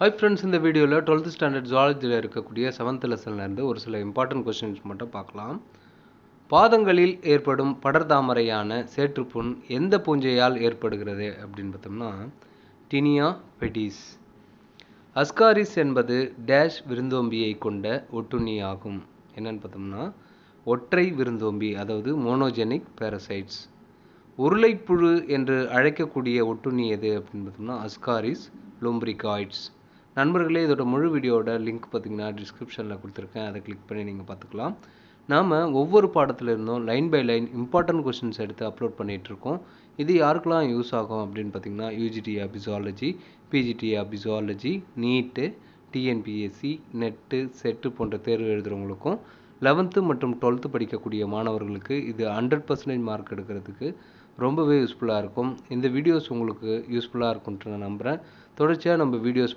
Hi friends, இந்த வீடியோவில் 12th standard ஜுவாலஜியில் இருக்கக்கூடிய 7th லெசன்லேருந்து ஒரு சில இம்பார்ட்டன்ட் கொஸ்டின்ஸ் மட்டும் பார்க்கலாம். பாதங்களில் ஏற்படும் படர்தாமரையான சேற்றுப்புண் எந்த பூஞ்சையால் ஏற்படுகிறது அப்படின்னு பார்த்தோம்னா டினியா பெடிஸ். அஸ்காரிஸ் என்பது டேஷ் விருந்தோம்பியை கொண்ட ஒட்டுண்ணி ஆகும். என்னன்னு பார்த்தோம்னா ஒற்றை விருந்தோம்பி, அதாவது மோனோஜெனிக் பேரசைட்ஸ். உருளைப்புழு என்று அழைக்கக்கூடிய ஒட்டுண்ணி எது அப்படின்னு பார்த்தோம்னா அஸ்காரிஸ் லும்பிரிகாய்ட்ஸ். நண்பர்களே, இதோட முழு வீடியோட லிங்க் பார்த்தீங்கன்னா டிஸ்கிரிப்ஷனில் கொடுத்துருக்கேன், அதை கிளிக் பண்ணி நீங்கள் பார்த்துக்கலாம். நாம் ஒவ்வொரு பாடத்தில் இருந்தும் line by line important questions எடுத்து அப்லோட் பண்ணிகிட்ருக்கோம். இது யாருக்கெல்லாம் யூஸ் ஆகும் அப்படின்னு பார்த்தீங்கன்னா UG TRB zoology, PG TRB zoology, NEET, TNPSC, NET, SET போன்ற தேர்வு எழுதுகிறவங்களுக்கும் 11th மற்றும் 12th படிக்கக்கூடிய மாணவர்களுக்கு இது 100% மார்க் எடுக்கிறதுக்கு ரொம்பவே யூஸ்ஃபுல்லாக இருக்கும். இந்த வீடியோஸ் உங்களுக்கு யூஸ்ஃபுல்லாக இருக்கும்ட்டு நான் நம்புகிறேன். தொடர்ச்சியாக நம்ம வீடியோஸ்